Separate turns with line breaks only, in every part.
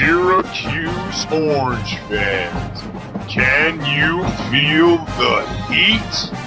Syracuse Orange fans, can you feel the heat?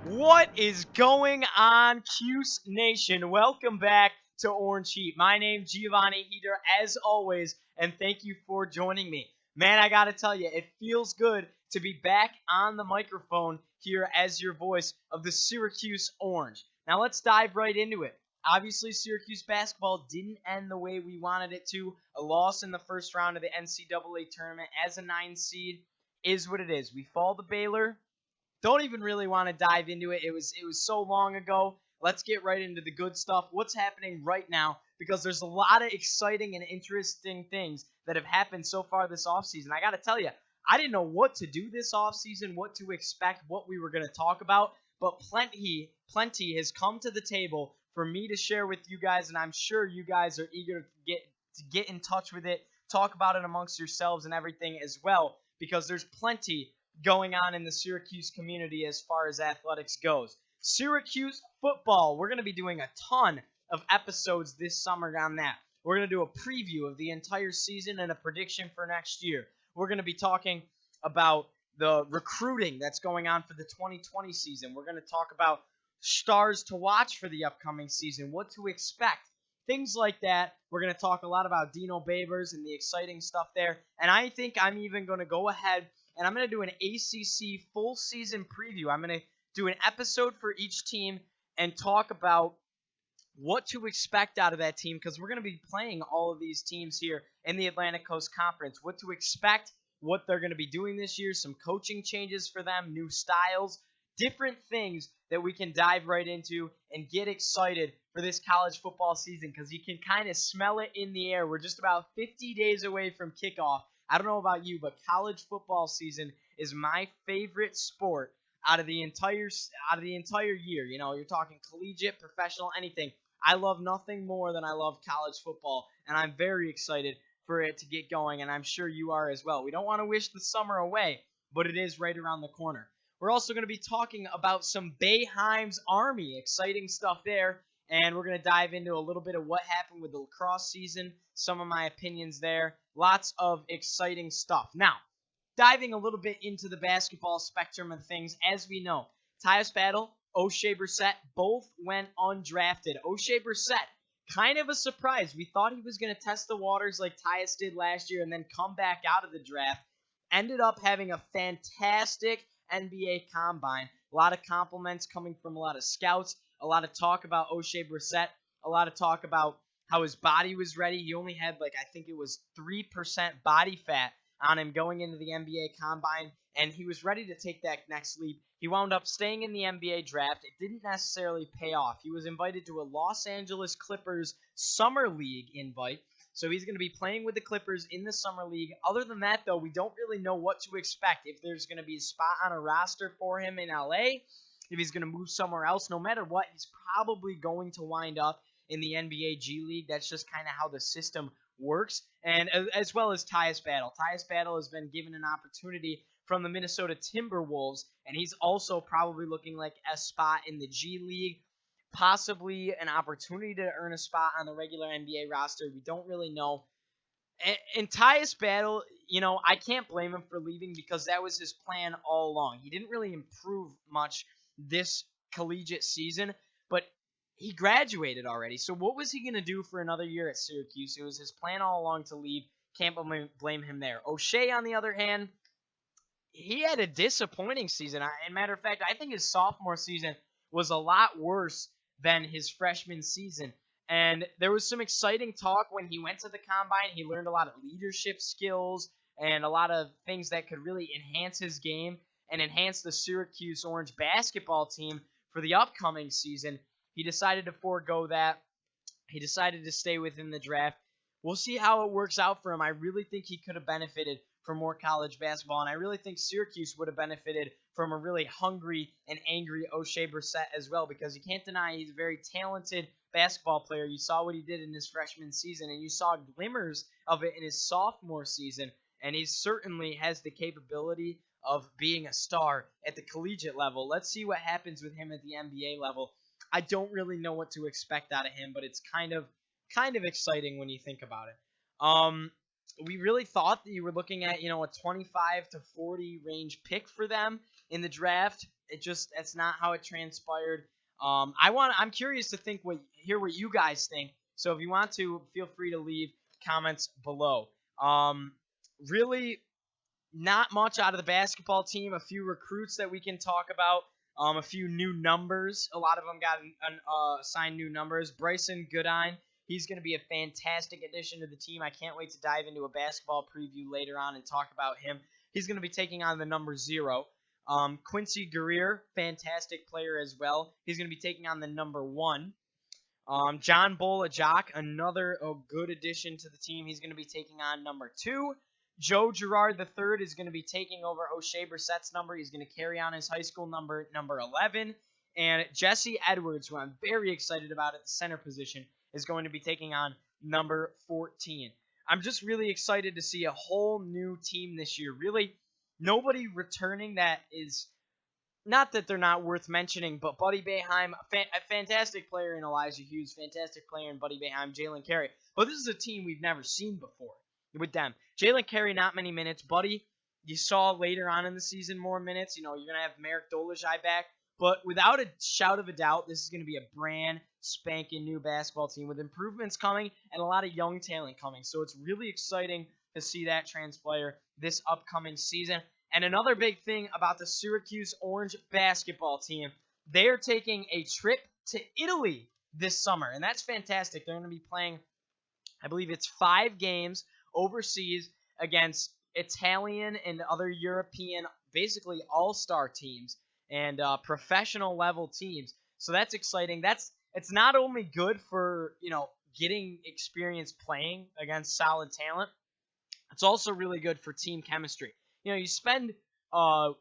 What is going on, Cuse Nation? Welcome back to Orange Heat. My name's Giovanni Heater, as always, and thank you for joining me. Man, I gotta tell you, it feels good to be back on the microphone here as your voice of the Syracuse Orange. Now let's dive right into it. Obviously, Syracuse basketball didn't end the way we wanted it to. A loss in the first round of the NCAA tournament as a 9 seed is what it is. We fall to Baylor. Don't even really want to dive into it. It was so long ago. Let's get right into the good stuff. What's happening right now? Because there's a lot of exciting and interesting things that have happened so far this offseason. I got to tell you, I didn't know what to do this offseason, what to expect, what we were going to talk about, but plenty has come to the table for me to share with you guys, and I'm sure you guys are eager to get in touch with it, talk about it amongst yourselves and everything as well, because there's plenty going on in the Syracuse community as far as athletics goes. Syracuse football. We're going to be doing a ton of episodes this summer on that. We're going to do a preview of the entire season and a prediction for next year. We're going to be talking about the recruiting that's going on for the 2020 season. We're going to talk about stars to watch for the upcoming season, what to expect, things like that. We're going to talk a lot about Dino Babers and the exciting stuff there. And I think I'm even going to go ahead and I'm going to do an ACC full season preview. I'm going to do an episode for each team and talk about what to expect out of that team, because we're going to be playing all of these teams here in the Atlantic Coast Conference. What to expect, what they're going to be doing this year, some coaching changes for them, new styles, different things that we can dive right into and get excited for this college football season, because you can kind of smell it in the air. We're just about 50 days away from kickoff. I don't know about you, but college football season is my favorite sport out of the entire year. You know, you're talking collegiate, professional, anything. I love nothing more than I love college football, and I'm very excited for it to get going, and I'm sure you are as well. We don't want to wish the summer away, but it is right around the corner. We're also going to be talking about some Boeheim's Army, exciting stuff there, and we're going to dive into a little bit of what happened with the lacrosse season, some of my opinions there, lots of exciting stuff. Now, diving a little bit into the basketball spectrum of things, as we know, Tyus Battle, OShea Brissette both went undrafted. OShea Brissette, kind of a surprise. We thought he was going to test the waters like Tyus did last year and then come back out of the draft. Ended up having a fantastic NBA combine. A lot of compliments coming from a lot of scouts. A lot of talk about OShea Brissette. A lot of talk about how his body was ready. He only had, I think it was 3% body fat on him going into the NBA combine, and he was ready to take that next leap. He wound up staying in the NBA draft. It didn't necessarily pay off. He was invited to a Los Angeles Clippers Summer League invite, so he's going to be playing with the Clippers in the Summer League. Other than that, though, we don't really know what to expect. If there's going to be a spot on a roster for him in LA, if he's going to move somewhere else, no matter what, he's probably going to wind up in the NBA G League. That's just kind of how the system works. And as well as Tyus Battle. Tyus Battle has been given an opportunity from the Minnesota Timberwolves, and he's also probably looking like a spot in the G League, possibly an opportunity to earn a spot on the regular NBA roster. We don't really know. And Tyus Battle, you know, I can't blame him for leaving because that was his plan all along. He didn't really improve much this collegiate season, but he graduated already. So what was he going to do for another year at Syracuse? It was his plan all along to leave. Can't blame him there. OShea, on the other hand, he had a disappointing season. As a matter of fact, I think his sophomore season was a lot worse than his freshman season. And there was some exciting talk when he went to the combine. He learned a lot of leadership skills and a lot of things that could really enhance his game and enhance the Syracuse Orange basketball team for the upcoming season. He decided to forego that. He decided to stay within the draft. We'll see how it works out for him. I really think he could have benefited for more college basketball, and I really think Syracuse would have benefited from a really hungry and angry OShea Brissette as well, because you can't deny he's a very talented basketball player. You saw what he did in his freshman season, and you saw glimmers of it in his sophomore season, and he certainly has the capability of being a star at the collegiate level. Let's see what happens with him at the NBA level. I don't really know what to expect out of him, but it's kind of exciting when you think about it. We really thought that you were looking at, a 25 to 40 range pick for them in the draft. That's not how it transpired. I'm curious to hear what you guys think. So if you want to, feel free to leave comments below. Really not much out of the basketball team. A few recruits that we can talk about. A few new numbers. A lot of them got signed new numbers. Bryson Goodine. He's going to be a fantastic addition to the team. I can't wait to dive into a basketball preview later on and talk about him. He's going to be taking on the number 0. Quincy Guerrier, fantastic player as well. He's going to be taking on the number 1. John Bolajak, another good addition to the team. He's going to be taking on number 2. Joe Girard III is going to be taking over OShea Brissette's number. He's going to carry on his high school number 11. And Jesse Edwards, who I'm very excited about at the center position, is going to be taking on number 14. I'm just really excited to see a whole new team this year. Really, nobody returning that is, not that they're not worth mentioning, but Buddy Boeheim, a fantastic player in Elijah Hughes, fantastic player in Buddy Boeheim, Jalen Carey. But this is a team we've never seen before with them. Jalen Carey, not many minutes. Buddy, you saw later on in the season more minutes. You're going to have Merrick Dolezaj back. But without a shout of a doubt, this is going to be a brand spanking new basketball team with improvements coming and a lot of young talent coming. So it's really exciting to see that transpire this upcoming season. And another big thing about the Syracuse Orange basketball team, they are taking a trip to Italy this summer. And that's fantastic. They're going to be playing, I believe it's 5 games overseas against Italian and other European, basically all-star teams and professional level teams. So that's exciting. It's not only good for, getting experience playing against solid talent, it's also really good for team chemistry. You spend 2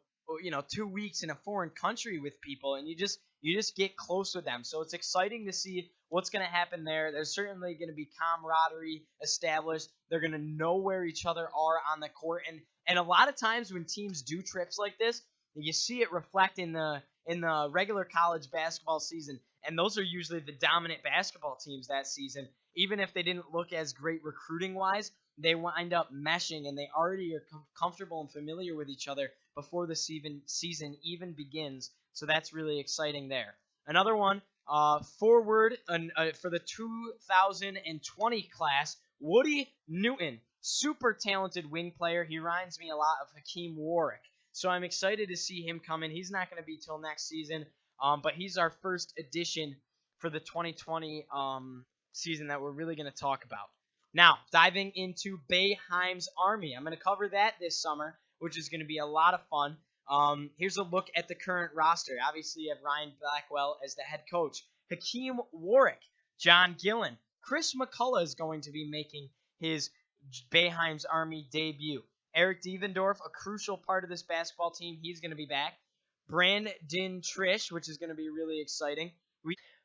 weeks in a foreign country with people, and you just get close with them. So it's exciting to see what's going to happen there. There's certainly going to be camaraderie established. They're going to know where each other are on the court, and a lot of times when teams do trips like this, you see it reflect in the regular college basketball season, and those are usually the dominant basketball teams that season. Even if they didn't look as great recruiting-wise, they wind up meshing, and they already are comfortable and familiar with each other before the season even begins. So that's really exciting there. Another one, forward for the 2020 class, Woody Newton, super talented wing player. He reminds me a lot of Hakeem Warwick. So I'm excited to see him come in. He's not going to be till next season, but he's our first addition for the 2020 season that we're really going to talk about. Now, diving into Boeheim's Army. I'm going to cover that this summer, which is going to be a lot of fun. Here's a look at the current roster. Obviously, you have Ryan Blackwell as the head coach. Hakeem Warwick, John Gillen. Chris McCullough is going to be making his Boeheim's Army debut. Eric Devendorf, a crucial part of this basketball team. He's going to be back. Brandon Trish, which is going to be really exciting.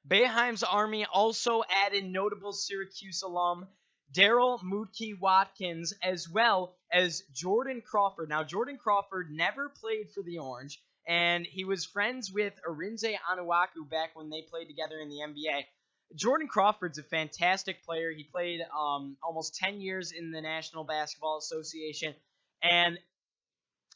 Boeheim's Army also added notable Syracuse alum Daryl Mootke Watkins, as well as Jordan Crawford. Now, Jordan Crawford never played for the Orange, and he was friends with Arinze Anuaku back when they played together in the NBA. Jordan Crawford's a fantastic player. He played almost 10 years in the National Basketball Association, and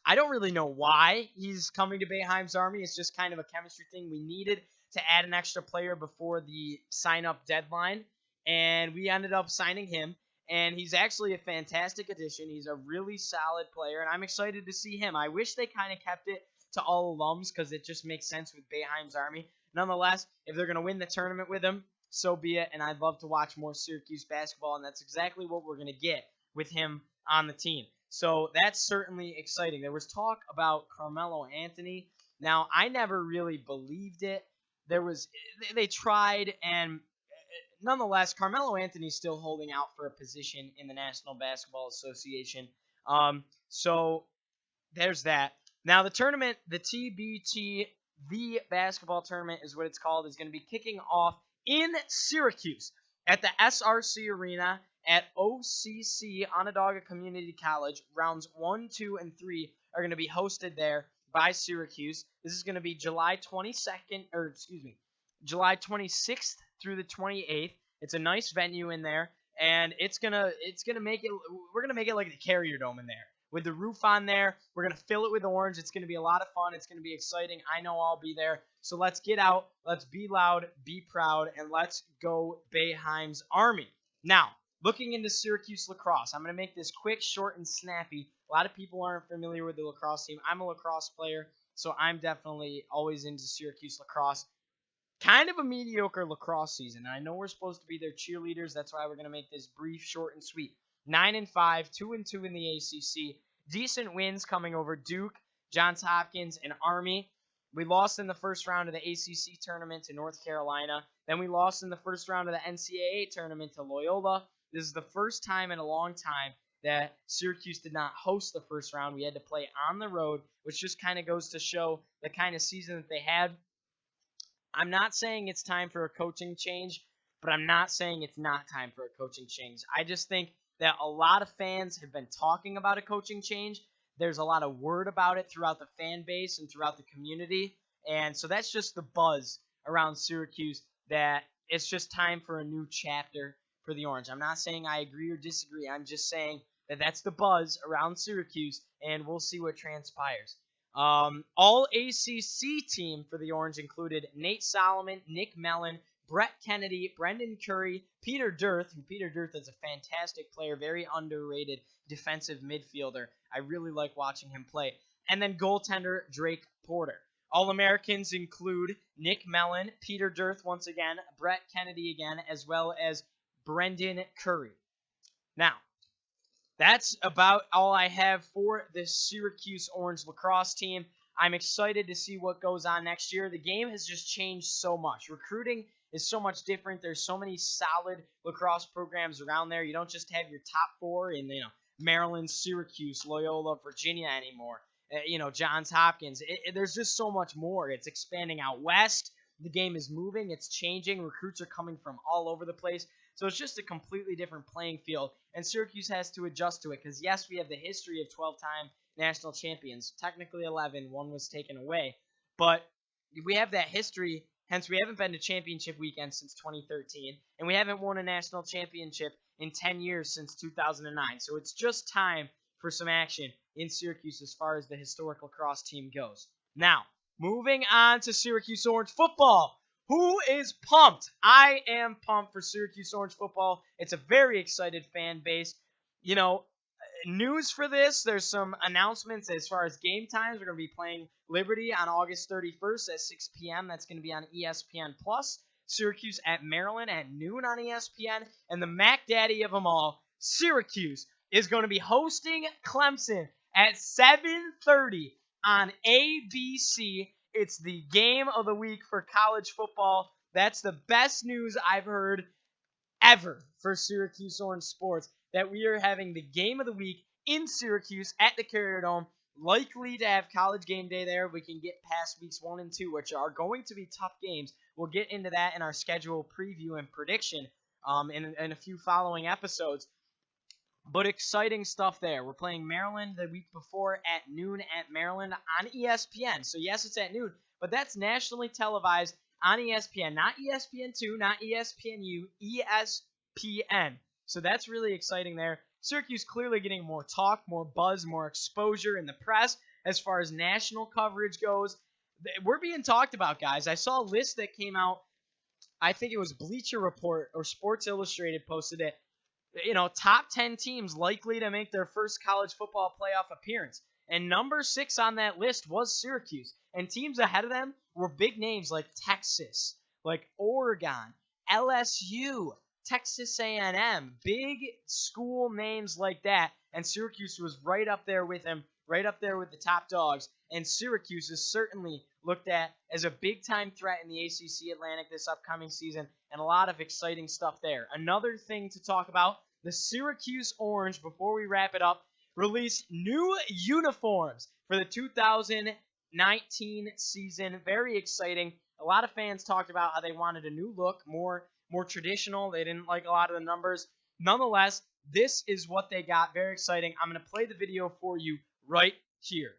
I don't really know why he's coming to Boeheim's Army. It's just kind of a chemistry thing. We needed to add an extra player before the sign-up deadline, and we ended up signing him, and he's actually a fantastic addition. He's a really solid player, and I'm excited to see him. I wish they kind of kept it to all alums because it just makes sense with Boeheim's Army. Nonetheless, if they're going to win the tournament with him, so be it, and I'd love to watch more Syracuse basketball, and that's exactly what we're going to get with him on the team. So that's certainly exciting. There was talk about Carmelo Anthony. Now, I never really believed it. They tried, and nonetheless, Carmelo Anthony's still holding out for a position in the National Basketball Association. So there's that. Now the tournament, the TBT, the basketball tournament is what it's called, is going to be kicking off in Syracuse at the SRC Arena at OCC, Onondaga Community College. Rounds 1, 2, and 3 are going to be hosted there by Syracuse. This is going to be July 26th through the 28th. It's a nice venue in there, and it's gonna make it. We're gonna make it like the Carrier Dome in there, with the roof on there. We're going to fill it with orange. It's going to be a lot of fun. It's going to be exciting. I know I'll be there. So let's get out. Let's be loud, be proud, and let's go Boeheim's Army. Now, looking into Syracuse lacrosse, I'm going to make this quick, short, and snappy. A lot of people aren't familiar with the lacrosse team. I'm a lacrosse player, so I'm definitely always into Syracuse lacrosse. Kind of a mediocre lacrosse season. I know we're supposed to be their cheerleaders. That's why we're going to make this brief, short, and sweet. 9-5, 2-2 in the ACC. Decent wins coming over Duke, Johns Hopkins, and Army. We lost in the first round of the ACC tournament to North Carolina. Then we lost in the first round of the NCAA tournament to Loyola. This is the first time in a long time that Syracuse did not host the first round. We had to play on the road, which just kind of goes to show the kind of season that they had. I'm not saying it's time for a coaching change, but I'm not saying it's not time for a coaching change. I just think that a lot of fans have been talking about a coaching change. There's a lot of word about it throughout the fan base and throughout the community. And so that's just the buzz around Syracuse, that it's just time for a new chapter for the Orange. I'm not saying I agree or disagree. I'm just saying that that's the buzz around Syracuse, and we'll see what transpires. All ACC team for the Orange included Nate Solomon, Nick Mellon, Brett Kennedy, Brendan Curry, Peter Dirth, who Peter Dirth is a fantastic player, very underrated defensive midfielder. I really like watching him play. And then goaltender Drake Porter. All-Americans include Nick Mellon, Peter Dirth once again, Brett Kennedy again, as well as Brendan Curry. Now, that's about all I have for the Syracuse Orange lacrosse team. I'm excited to see what goes on next year. The game has just changed so much. Recruiting is so much different. There's so many solid lacrosse programs around there. You don't just have your top four in Maryland, Syracuse, Loyola, Virginia anymore. Johns Hopkins. There's just so much more. It's expanding out west. The game is moving. It's changing. Recruits are coming from all over the place. So it's just a completely different playing field, and Syracuse has to adjust to it because, yes, we have the history of 12-time national champions. Technically 11. One was taken away. But we have that history, hence we haven't been to championship weekend since 2013, and we haven't won a national championship in 10 years since 2009. So it's just time for some action in Syracuse as far as the historic lacrosse team goes. Now, moving on to Syracuse Orange football. Who is pumped? I am pumped for Syracuse Orange football. It's a very excited fan base. News for this, there's some announcements as far as game times. We're going to be playing Liberty on August 31st at 6 p.m. That's going to be on ESPN+. Syracuse at Maryland at noon on ESPN. And the Mac Daddy of them all, Syracuse, is going to be hosting Clemson at 7:30 on ABC. It's the game of the week for college football. That's the best news I've heard ever for Syracuse Orange sports, that we are having the game of the week in Syracuse at the Carrier Dome. Likely to have College Game Day there. We can get past weeks 1 and 2, which are going to be tough games. We'll get into that in our schedule preview and prediction in a few following episodes. But exciting stuff there. We're playing Maryland the week before at noon at Maryland on ESPN. So, yes, it's at noon, but that's nationally televised on ESPN. Not ESPN2, not ESPNU, ESPN. So that's really exciting there. Syracuse clearly getting more talk, more buzz, more exposure in the press as far as national coverage goes. We're being talked about, guys. I saw a list that came out. I think it was Bleacher Report or Sports Illustrated posted it. Top 10 teams likely to make their first college football playoff appearance. And number 6 on that list was Syracuse. And teams ahead of them were big names like Texas, like Oregon, LSU, Texas A&M, big school names like that. And Syracuse was right up there with them, right up there with the top dogs. And Syracuse is certainly looked at as a big-time threat in the ACC Atlantic this upcoming season, and a lot of exciting stuff there. Another thing to talk about, the Syracuse Orange, before we wrap it up, released new uniforms for the 2019 season. Very exciting. A lot of fans talked about how they wanted a new look, more traditional. They didn't like a lot of the numbers. Nonetheless, this is what they got. Very exciting. I'm going to play the video for you right here.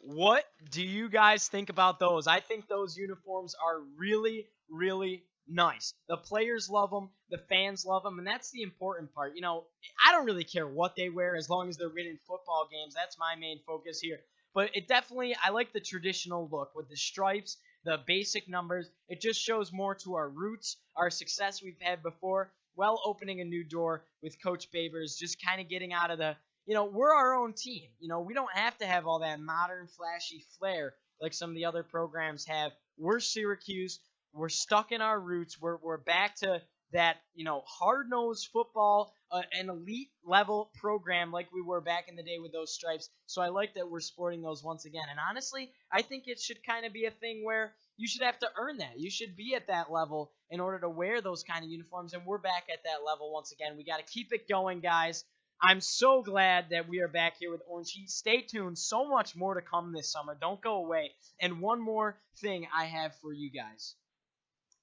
What do you guys think about those? I think those uniforms are really, really nice. The players love them, the fans love them, and that's the important part. You know, I don't really care what they wear as long as they're winning football games. That's my main focus here. But it definitely, I like the traditional look with the stripes, the basic numbers. It just shows more to our roots, our success we've had before, while opening a new door with Coach Babers, just kind of getting out of the, we're our own team. We don't have to have all that modern, flashy flair like some of the other programs have. We're Syracuse. We're stuck in our roots. We're back to that, hard-nosed football, an elite level program like we were back in the day with those stripes. So I like that we're sporting those once again. And honestly, I think it should kind of be a thing where you should have to earn that. You should be at that level in order to wear those kind of uniforms. And we're back at that level once again. We got to keep it going, guys. I'm so glad that we are back here with Orange Heat. Stay tuned. So much more to come this summer. Don't go away. And one more thing I have for you guys.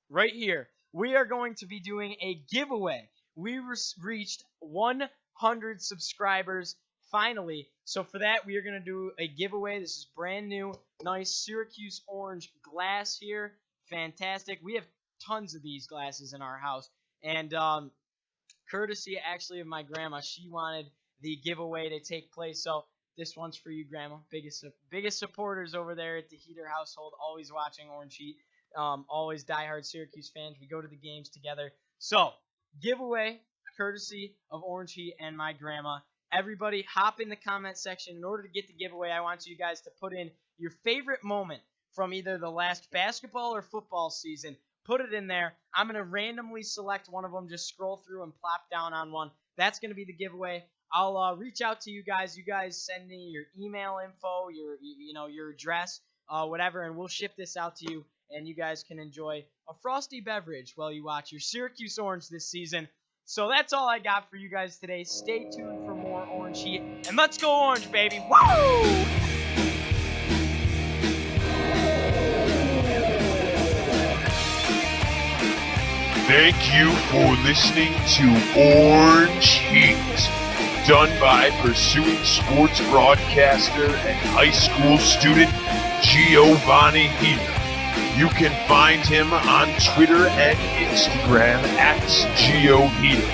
Right here, we are going to be doing a giveaway. We reached 100 subscribers finally. So for that, we are going to do a giveaway. This is brand new, nice Syracuse orange glass here. Fantastic. We have tons of these glasses in our house. And courtesy actually of my grandma, she wanted the giveaway to take place. So this one's for you, Grandma. Biggest supporters over there at the Heater household, always watching Orange Heat. Always diehard Syracuse fans. We go to the games together. So, giveaway, courtesy of Orange Heat and my grandma. Everybody, hop in the comment section. In order to get the giveaway, I want you guys to put in your favorite moment from either the last basketball or football season. Put it in there. I'm going to randomly select one of them. Just scroll through and plop down on one. That's going to be the giveaway. I'll reach out to you guys. You guys send me your email info, your address, whatever, and we'll ship this out to you. And you guys can enjoy a frosty beverage while you watch your Syracuse Orange this season. So that's all I got for you guys today. Stay tuned for more Orange Heat. And let's go Orange, baby. Woo!
Thank you for listening to Orange Heat, done by pursuing sports broadcaster and high school student Giovanni Heater. You can find him on Twitter and Instagram at GioHeater.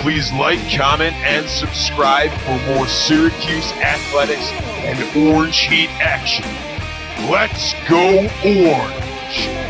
Please like, comment, and subscribe for more Syracuse athletics and Orange Heat action. Let's go Orange!